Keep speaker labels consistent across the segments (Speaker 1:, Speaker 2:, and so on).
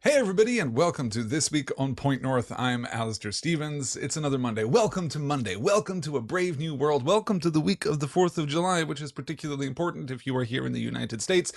Speaker 1: Hey everybody, and welcome to This Week on Point North. I'm Alistair Stevens. It's another Monday. Welcome to Monday. Welcome to a brave new world. Welcome to the week of the 4th of July, which is particularly important if you are here in the United States,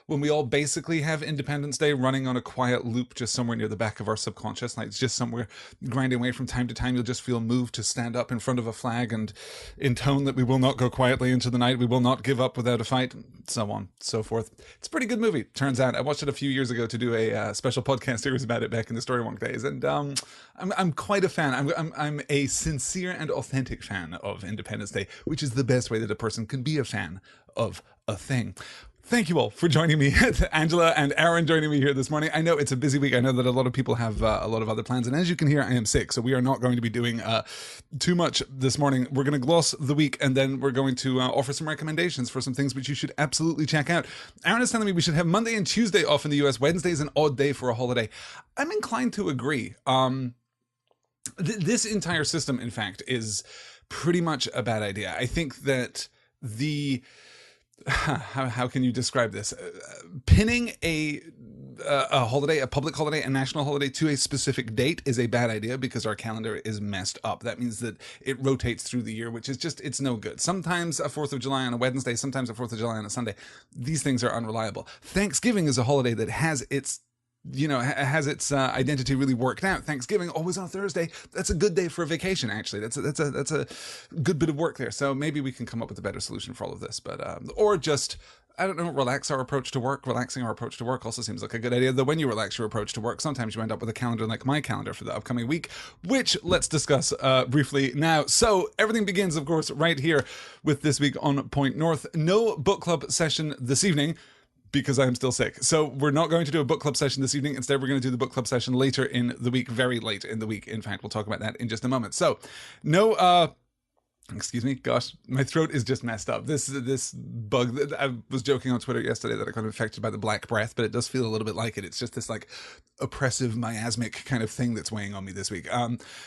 Speaker 1: when we all basically have Independence Day running on a quiet loop just somewhere near the back of our subconscious. Like it's just somewhere grinding away. From time to time, you'll just feel moved to stand up in front of a flag and intone that we will not go quietly into the night, we will not give up without a fight, so on, so forth. It's a pretty good movie, turns out. I watched it a few years ago to do a special podcast series about it back in the Storywonk days, and I'm quite a fan. I'm a sincere and authentic fan of Independence Day, which is the best way that a person can be a fan of a thing. Thank you all for joining me. Angela and Aaron joining me here this morning. I know it's a busy week. I know that a lot of people have a lot of other plans. And as you can hear, I am sick. So we are not going to be doing too much this morning. We're going to gloss the week and then we're going to offer some recommendations for some things which you should absolutely check out. Aaron is telling me we should have Monday and Tuesday off in the US. Wednesday is an odd day for a holiday. I'm inclined to agree. This entire system, in fact, is pretty much a bad idea. I think that how can you describe this? Pinning a holiday, a public holiday, a national holiday to a specific date is a bad idea because our calendar is messed up. That means that it rotates through the year, which is just, it's no good. Sometimes a 4th of July on a Wednesday, sometimes a 4th of July on a Sunday. These things are unreliable. Thanksgiving is a holiday that has its identity really worked out. Thanksgiving always on a Thursday. That's a good day for a vacation. Actually, that's a good bit of work there. So maybe we can come up with a better solution for all of this. But or just, I don't know, relax our approach to work. Relaxing our approach to work also seems like a good idea. Though when you relax your approach to work, sometimes you end up with a calendar like my calendar for the upcoming week, which let's discuss briefly now. So everything begins, of course, right here with This Week on Point North. No book club session this evening, because I'm still sick. So we're not going to do a book club session this evening. Instead, we're going to do the book club session later in the week, very late in the week. In fact, we'll talk about that in just a moment. So no, excuse me, gosh, my throat is just messed up. This bug, I was joking on Twitter yesterday that I got infected by the black breath, but it does feel a little bit like it. It's just this like oppressive miasmic kind of thing that's weighing on me this week.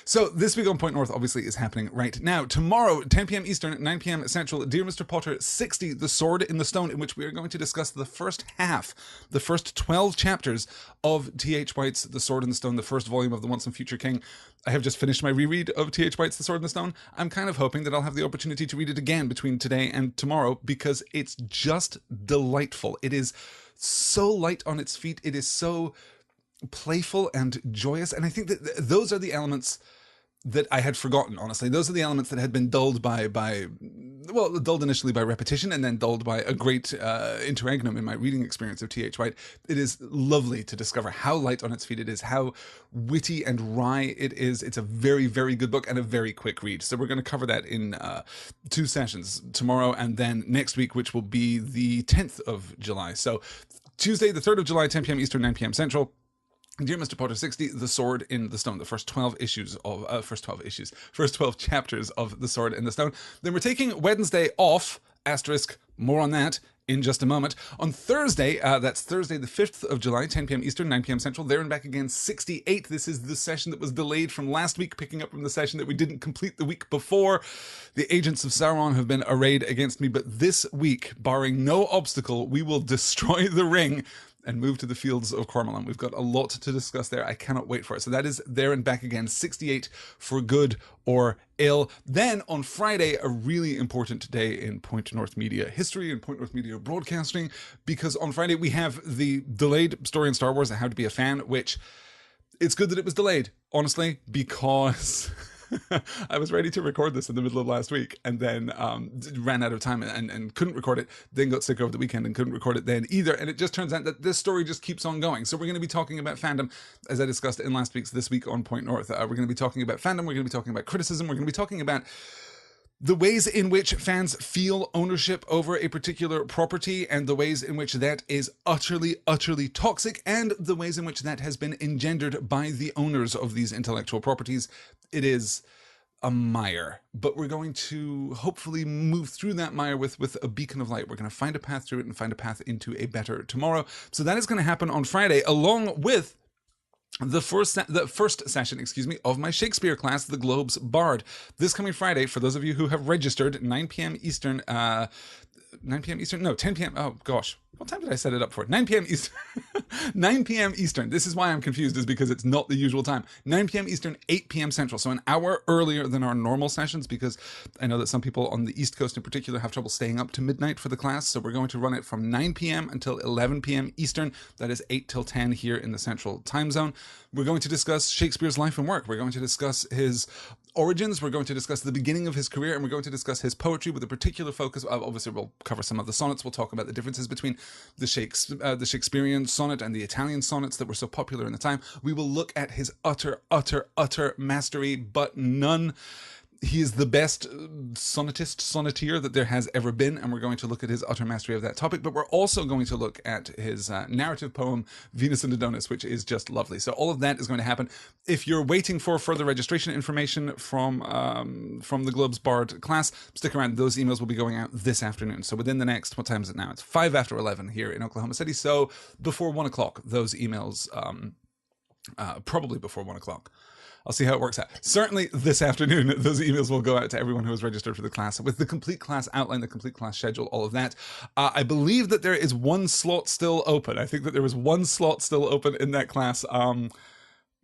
Speaker 1: So This Week on Point North obviously is happening right now. Tomorrow, 10 p.m. Eastern, 9 p.m. Central, Dear Mr. Potter 60, The Sword in the Stone, in which we are going to discuss the first 12 chapters of T.H. White's The Sword in the Stone, the first volume of The Once and Future King. I have just finished my reread of T.H. White's The Sword in the Stone. I'm kind of hoping that I'll have the opportunity to read it again between today and tomorrow because it's just delightful. It is so light on its feet. It is so playful and joyous. And I think that those are the elements that I had forgotten, honestly. Those are the elements that had been dulled dulled initially by repetition and then dulled by a great interregnum in my reading experience of T.H. White. It is lovely to discover how light on its feet it is, how witty and wry it is. It's a very, very good book and a very quick read. So we're going to cover that in 2 sessions, tomorrow and then next week, which will be the 10th of July. So Tuesday, the 3rd of July, 10 p.m. Eastern, 9 p.m. Central. Dear Mr. Potter 60, The Sword in the Stone, the first 12 chapters of The Sword in the Stone. Then we're taking Wednesday off, asterisk, more on that in just a moment. On Thursday, that's Thursday the 5th of July, 10 p.m. Eastern, 9 p.m. Central, There and Back Again 68. This is the session that was delayed from last week, picking up from the session that we didn't complete the week before. The agents of Sauron have been arrayed against me, but this week, barring no obstacle, we will destroy the ring and move to the fields of Cormoran. We've got a lot to discuss there. I cannot wait for it. So that is There and Back Again 68 for good or ill. Then on Friday, a really important day in Point North Media history and Point North Media broadcasting, because on Friday we have the delayed story in Star Wars, How to Be a Fan, which it's good that it was delayed, honestly, because I was ready to record this in the middle of last week and then ran out of time and couldn't record it, then got sick over the weekend and couldn't record it then either. And it just turns out that this story just keeps on going. So we're going to be talking about fandom, as I discussed in last week's This Week on Point North. We're going to be talking about fandom, we're going to be talking about criticism, we're going to be talking about the ways in which fans feel ownership over a particular property and the ways in which that is utterly, utterly toxic, and the ways in which that has been engendered by the owners of these intellectual properties. It is a mire, but we're going to hopefully move through that mire with a beacon of light. We're going to find a path through it and find a path into a better tomorrow. So that is going to happen on Friday, along with the first session, of my Shakespeare class, The Globe's Bard. This coming Friday, for those of you who have registered, 9 p.m. Eastern, 9 p.m. Eastern? No, 10 p.m. Oh, gosh. What time did I set it up for? 9 p.m. Eastern. 9 p.m. Eastern. This is why I'm confused, is because it's not the usual time. 9 p.m. Eastern, 8 p.m. Central. So an hour earlier than our normal sessions, because I know that some people on the East Coast in particular have trouble staying up to midnight for the class. So we're going to run it from 9 p.m. until 11 p.m. Eastern. That is 8 till 10 here in the Central Time Zone. We're going to discuss Shakespeare's life and work. We're going to discuss his origins. We're going to discuss the beginning of his career, and we're going to discuss his poetry with a particular focus. Obviously, we'll cover some of the sonnets. We'll talk about the differences between the Shakespearean sonnet and the Italian sonnets that were so popular in the time. We will look at his utter mastery, but none. He is the best sonneteer that there has ever been, and we're going to look at his utter mastery of that topic, but we're also going to look at his narrative poem, Venus and Adonis, which is just lovely. So all of that is going to happen. If you're waiting for further registration information from the Globe's Bard class, stick around. Those emails will be going out this afternoon. So within the next, what time is it now? It's 5 after 11 here in Oklahoma City. So before 1 o'clock, those emails, probably before 1 o'clock. I'll see how it works out. Certainly this afternoon, those emails will go out to everyone who has registered for the class with the complete class outline, the complete class schedule, all of that. I believe that there is one slot still open. I think that there was one slot still open in that class.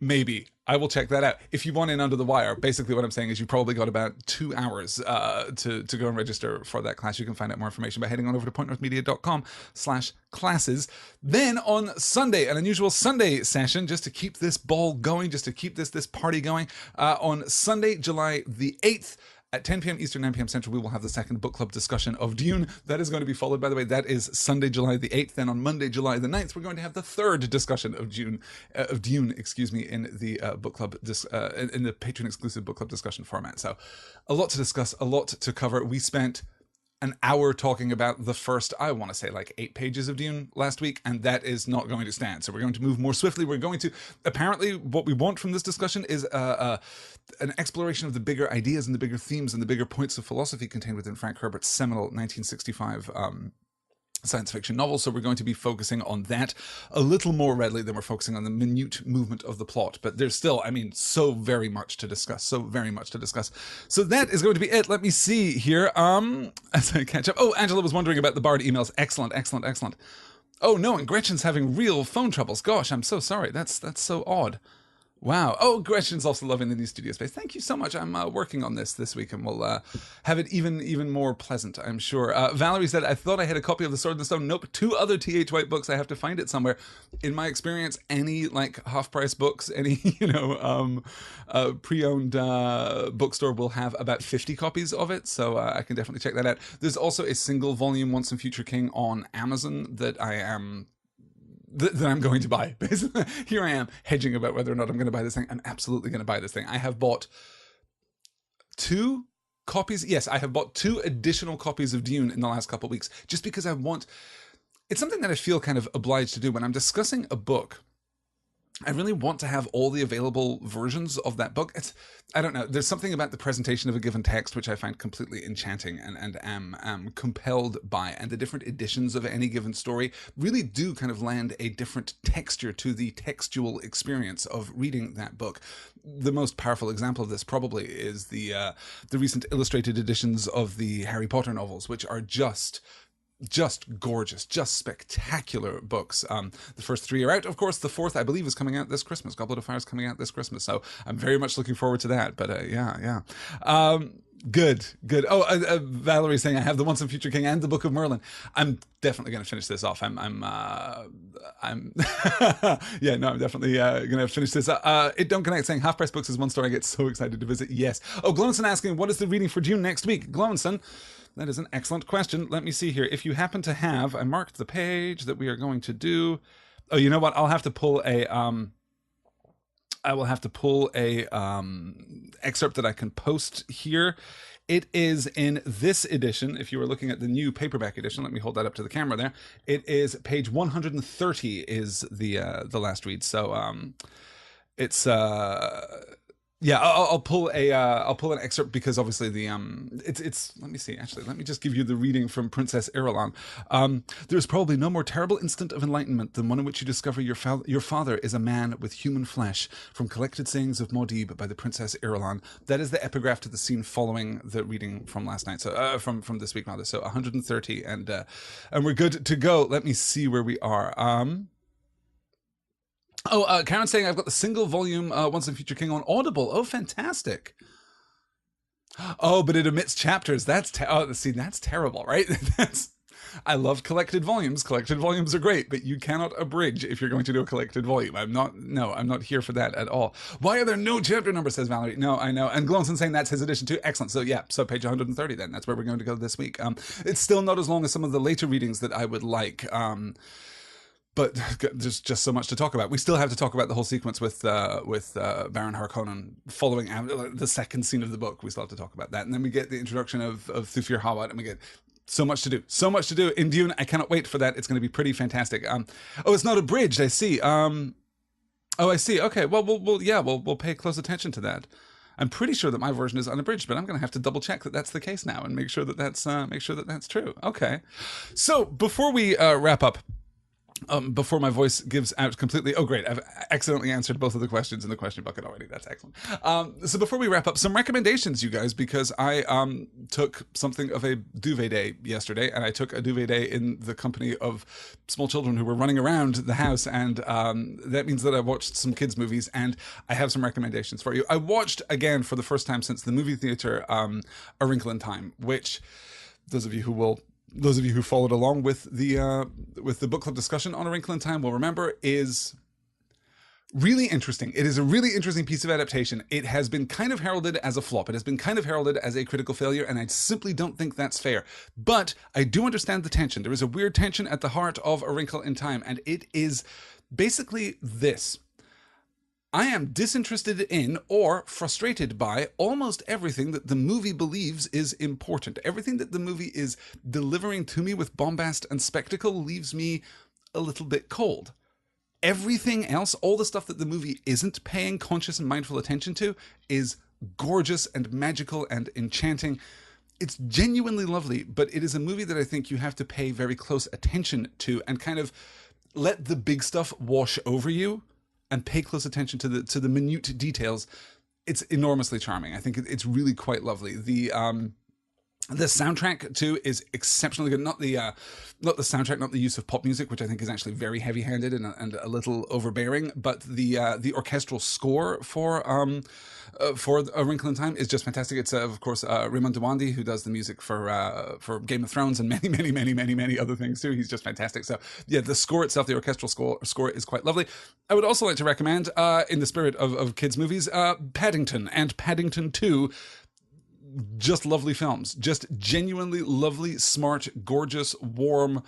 Speaker 1: Maybe. I will check that out. If you want in under the wire, basically what I'm saying is you probably got about 2 hours to go and register for that class. You can find out more information by heading on over to pointnorthmedia.com/classes. Then on Sunday, an unusual Sunday session, just to keep this ball going, just to keep this party going. On Sunday, July the 8th, at 10 p.m. Eastern, 9 p.m. Central, we will have the second book club discussion of Dune. That is going to be followed, by the way, that is Sunday, July the 8th. Then on Monday, July the 9th, we're going to have the third discussion of Dune, in the book club, in the patron-exclusive book club discussion format. So a lot to discuss, a lot to cover. We spent an hour talking about the first, I want to say, like 8 pages of Dune last week, and that is not going to stand. So we're going to move more swiftly. We're going to, apparently, what we want from this discussion is an exploration of the bigger ideas and the bigger themes and the bigger points of philosophy contained within Frank Herbert's seminal 1965 science fiction novel. So we're going to be focusing on that a little more readily than we're focusing on the minute movement of the plot. But there's still, I mean, so very much to discuss. So that is going to be it. Let me see here. As I catch up. Oh, Angela was wondering about the Bard emails. Excellent. Oh no, and Gretchen's having real phone troubles. Gosh, I'm so sorry. That's so odd. Wow. Oh, Gretchen's also loving the new studio space. Thank you so much. I'm working on this week, and we'll have it even more pleasant, I'm sure. Valerie said, I thought I had a copy of The Sword and the Stone. Nope, 2 other T.H. White books. I have to find it somewhere. In my experience, any like half-price books, any pre-owned bookstore will have about 50 copies of it, so I can definitely check that out. There's also a single volume Once and Future King on Amazon that I'm going to buy. Basically, here I am hedging about whether or not I'm going to buy this thing. I'm absolutely going to buy this thing. I have bought 2 copies. Yes, I have bought 2 additional copies of Dune in the last couple of weeks, just because it's something that I feel kind of obliged to do when I'm discussing a book. I really want to have all the available versions of that book. I don't know, there's something about the presentation of a given text which I find completely enchanting and am compelled by, and the different editions of any given story really do kind of lend a different texture to the textual experience of reading that book. The most powerful example of this probably is the recent illustrated editions of the Harry Potter novels, which are just gorgeous, just spectacular books. The first 3 are out. Of course, the 4th, I believe, is coming out this Christmas. Goblet of Fire is coming out this Christmas. So I'm very much looking forward to that. But yeah. Good. Oh, Valerie's saying I have the Once and Future King and the Book of Merlin. I'm definitely going to finish this off. I'm definitely going to finish this. It Don't Connect saying Half Price Books is one store I get so excited to visit. Yes. Oh, Glowinson asking, what is the reading for June next week? Glowinson, that is an excellent question. Let me see here. If you happen to have, I marked the page that we are going to do. Oh, you know what? I'll have to pull a excerpt that I can post here. It is in this edition. If you were looking at the new paperback edition, let me hold that up to the camera there. It is page 130 is the last read. So it's Yeah, I'll pull an excerpt because obviously it's let me see, actually let me just give you the reading from Princess Irulan. There is probably no more terrible instant of enlightenment than one in which you discover your father is a man with human flesh, from Collected Sayings of Maudib by the Princess Irulan. That is the epigraph to the scene following the reading from last night, so from this week rather. So 130, and we're good to go. Let me see where we are. Karen's saying I've got the single volume Once and Future King on Audible. Oh, fantastic. Oh, but it omits chapters. That's that's terrible, right? That's I love collected volumes. Collected volumes are great, but you cannot abridge if you're going to do a collected volume. I'm not here for that at all. Why are there no chapter numbers, says Valerie. No, I know. And Glonson saying that's his edition too. Excellent. So yeah, so page 130 then. That's where we're going to go this week. It's still not as long as some of the later readings that I would like. But there's just so much to talk about. We still have to talk about the whole sequence with Baron Harkonnen following the second scene of the book. We still have to talk about that. And then we get the introduction of Thufir Hawat, and we get so much to do. So much to do in Dune. I cannot wait for that. It's going to be pretty fantastic. It's not abridged. I see. I see. Okay. Well, we'll pay close attention to that. I'm pretty sure that my version is unabridged, but I'm going to have to double check that that's the case now and make sure that that's true. Okay. So before we wrap up, before my voice gives out completely. Oh, great. I've accidentally answered both of the questions in the question bucket already. That's excellent. So before we wrap up, some recommendations, you guys, because I took something of a duvet day yesterday, and I took a duvet day in the company of small children who were running around the house, and that means that I watched some kids' movies, and I have some recommendations for you. I watched, again, for the first time since the movie theater, A Wrinkle in Time, which those of you who followed along with the book club discussion on A Wrinkle in Time will remember is really interesting. It is a really interesting piece of adaptation. It has been kind of heralded as a flop. It has been kind of heralded as a critical failure, and I simply don't think that's fair. But I do understand the tension. There is a weird tension at the heart of A Wrinkle in Time, and it is basically this. I am disinterested in or frustrated by almost everything that the movie believes is important. Everything that the movie is delivering to me with bombast and spectacle leaves me a little bit cold. Everything else, all the stuff that the movie isn't paying conscious and mindful attention to, is gorgeous and magical and enchanting. It's genuinely lovely, but it is a movie that I think you have to pay very close attention to and kind of let the big stuff wash over you and pay close attention to the minute details. It's enormously charming. I think it's really quite lovely. The soundtrack too is exceptionally good. Not the soundtrack, not the use of pop music, which I think is actually very heavy-handed and a little overbearing. But the orchestral score for A Wrinkle in Time is just fantastic. It's of course Raymond Dewandi, who does the music for Game of Thrones and many other things too. He's just fantastic. So yeah, the score itself, the orchestral score is quite lovely. I would also like to recommend, in the spirit of kids movies, Paddington and Paddington 2. Just lovely films, just genuinely lovely, smart, gorgeous, warm,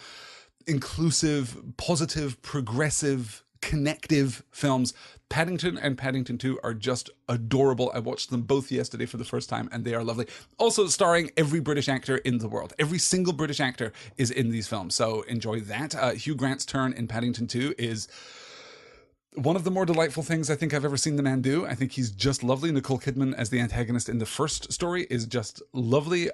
Speaker 1: inclusive, positive, progressive, connective films. Paddington and Paddington 2 are just adorable. I watched them both yesterday for the first time, and they are lovely. Also starring every British actor in the world. Every single British actor is in these films, so enjoy that. Hugh Grant's turn in Paddington 2 is one of the more delightful things I think I've ever seen the man do. I think he's just lovely. Nicole Kidman as the antagonist in the first story is just lovely.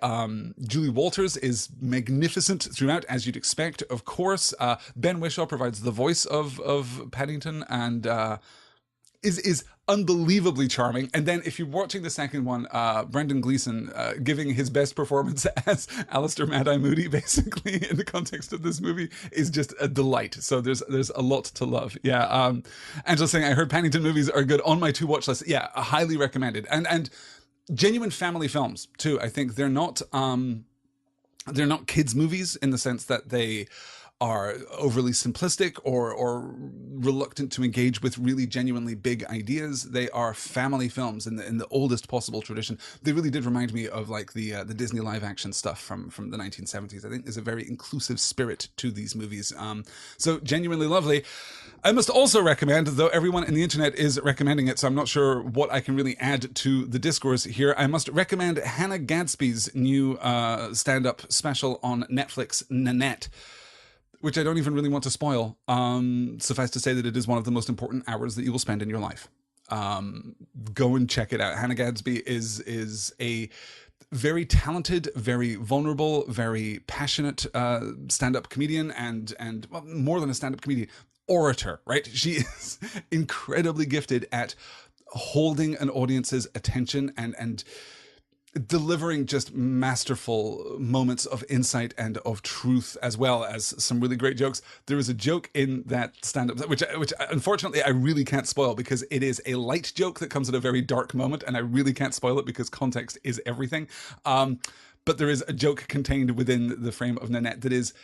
Speaker 1: Julie Walters is magnificent throughout, as you'd expect, of course. Ben Whishaw provides the voice of Paddington and is unbelievably charming. And then if you're watching the second one, Brendan Gleeson giving his best performance as Alistair Mad-Eye Moody, basically, in the context of this movie, is just a delight. So there's a lot to love. Yeah. Angela's saying, I heard Paddington movies are good on my to watch list. Yeah, highly recommended. And genuine family films too. I think they're not kids movies in the sense that they are overly simplistic or reluctant to engage with really genuinely big ideas. They are family films in the oldest possible tradition. They really did remind me of like the Disney live action stuff from the 1970s. I think there's a very inclusive spirit to these movies. So genuinely lovely. I must also recommend, though everyone in the internet is recommending it, so I'm not sure what I can really add to the discourse here, I must recommend Hannah Gadsby's new stand-up special on Netflix, Nanette, which I don't even really want to spoil. Suffice to say that it is one of the most important hours that you will spend in your life. go and check it out. Hannah Gadsby is a very talented, very vulnerable, very passionate stand-up comedian, and well, more than a stand-up comedian, orator, right? She is incredibly gifted at holding an audience's attention and delivering just masterful moments of insight and of truth, as well as some really great jokes. There is a joke in that stand-up, which unfortunately I really can't spoil because it is a light joke that comes at a very dark moment, and I really can't spoil it because context is everything. But there is a joke contained within the frame of Nanette that is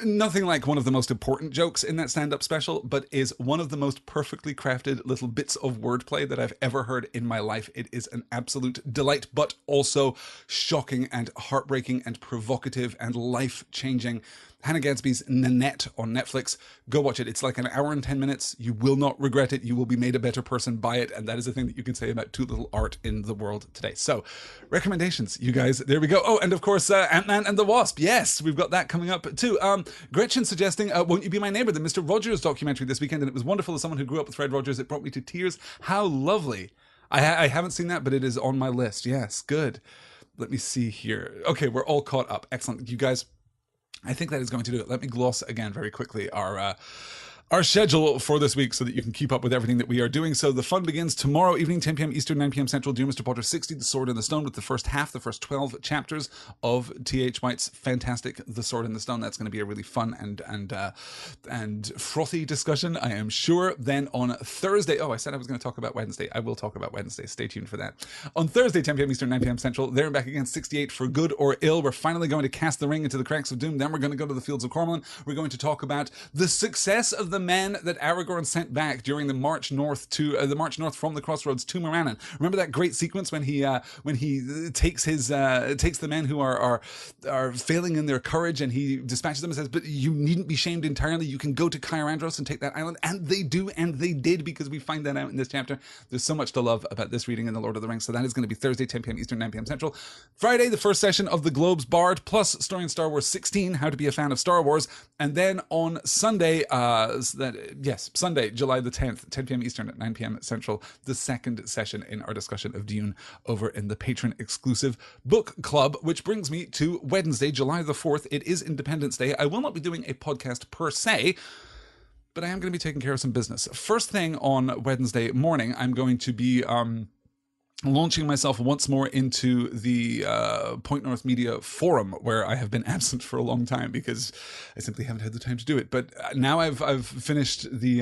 Speaker 1: nothing like one of the most important jokes in that stand-up special, but is one of the most perfectly crafted little bits of wordplay that I've ever heard in my life. It is an absolute delight, but also shocking and heartbreaking and provocative and life-changing. Hannah Gadsby's Nanette on Netflix. Go watch it. It's like an hour and 10 minutes. You will not regret it. You will be made a better person by it. And that is the thing that you can say about too little art in the world today. So, recommendations, you guys. There we go. Oh, and of course, Ant-Man and the Wasp. Yes, we've got that coming up too. Gretchen suggesting Won't You Be My Neighbor, the Mr. Rogers documentary this weekend. And it was wonderful. As someone who grew up with Fred Rogers, it brought me to tears. How lovely. I haven't seen that, but it is on my list. Yes, good. Let me see here. Okay, we're all caught up. Excellent. You guys, I think that is going to do it. Let me gloss again very quickly our schedule for this week so that you can keep up with everything that we are doing. So the fun begins tomorrow evening, 10 p.m. Eastern, 9 p.m. Central. Dear Mr. Potter 60, The Sword in the Stone, with the first 12 chapters of T.H. White's fantastic The Sword in the Stone. That's going to be a really fun and frothy discussion, I am sure. Then on Thursday, I said I was going to talk about Wednesday. I will talk about Wednesday. Stay tuned for that. On Thursday, 10 p.m. Eastern, 9 p.m. Central, There and Back Again 68, For Good or Ill. We're finally going to cast the ring into the cracks of doom. Then we're going to go to the Fields of Cormoran. We're going to talk about the success of the men that Aragorn sent back during the march north from the Crossroads to Morannon. Remember that great sequence when he takes the men who are failing in their courage, and he dispatches them and says, "But you needn't be shamed entirely. You can go to Caer Andros and take that island." And they do, and they did, because we find that out in this chapter. There's so much to love about this reading in The Lord of the Rings. So that is going to be Thursday, 10 p.m. Eastern, 9 p.m. Central. Friday, the first session of the Globes Bard plus Story in Star Wars 16, How to Be a Fan of Star Wars. And then on Sunday, Sunday, July the 10th, 10 p.m. Eastern at 9 p.m. Central, the second session in our discussion of Dune over in the patron-exclusive book club, which brings me to Wednesday, July the 4th. It is Independence Day. I will not be doing a podcast per se, but I am going to be taking care of some business. First thing on Wednesday morning, I'm going to be launching myself once more into the Point North Media Forum, where I have been absent for a long time because I simply haven't had the time to do it. But now I've finished the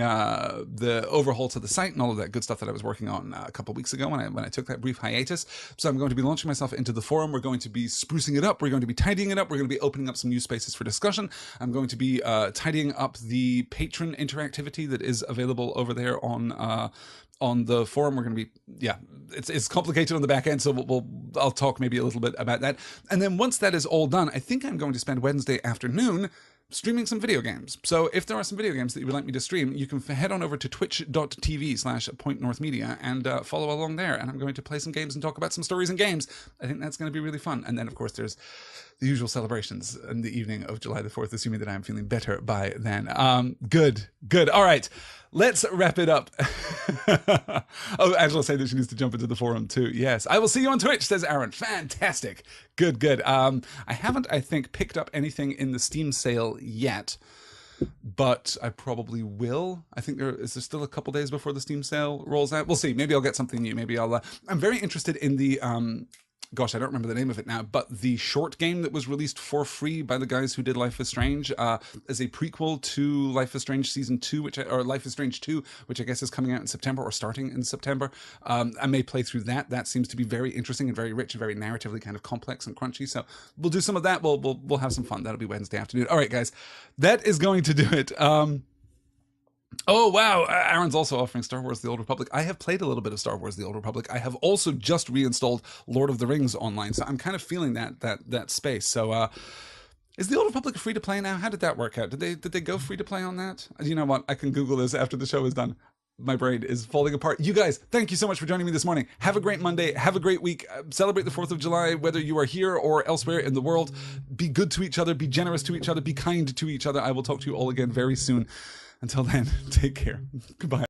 Speaker 1: overhaul to the site and all of that good stuff that I was working on a couple of weeks ago when I took that brief hiatus. So I'm going to be launching myself into the forum. We're going to be sprucing it up. We're going to be tidying it up. We're going to be opening up some new spaces for discussion. I'm going to be tidying up the patron interactivity that is available over there on the forum. We're going to be, it's complicated on the back end, so I'll talk maybe a little bit about that. And then once that is all done, I think I'm going to spend Wednesday afternoon streaming some video games. So if there are some video games that you would like me to stream, you can head on over to twitch.tv/pointnorthmedia and follow along there. And I'm going to play some games and talk about some stories and games. I think that's going to be really fun. And then, of course, there's the usual celebrations in the evening of July the 4th, assuming that I'm feeling better by then. Good. All right. Let's wrap it up. Oh, Angela said that she needs to jump into the forum too. Yes. I will see you on Twitch, says Aaron. Fantastic. Good. I haven't, I think, picked up anything in the Steam sale yet, but I probably will. I think there still a couple days before the Steam sale rolls out. We'll see. Maybe I'll get something new. Maybe I'm very interested in the, gosh, I don't remember the name of it now, but the short game that was released for free by the guys who did Life is Strange as a prequel to Life is Strange Season 2, or Life is Strange 2, which I guess is coming out in September or starting in September. I may play through that. That seems to be very interesting and very rich and very narratively kind of complex and crunchy. So we'll do some of that. We'll have some fun. That'll be Wednesday afternoon. All right, guys, that is going to do it. Oh, wow. Aaron's also offering Star Wars The Old Republic. I have played a little bit of Star Wars The Old Republic. I have also just reinstalled Lord of the Rings online, so I'm kind of feeling that space. So is The Old Republic free to play now? How did that work out? Did they go free to play on that? You know what? I can Google this after the show is done. My brain is falling apart. You guys, thank you so much for joining me this morning. Have a great Monday. Have a great week. Celebrate the 4th of July, whether you are here or elsewhere in the world. Be good to each other. Be generous to each other. Be kind to each other. I will talk to you all again very soon. Until then, take care. Goodbye.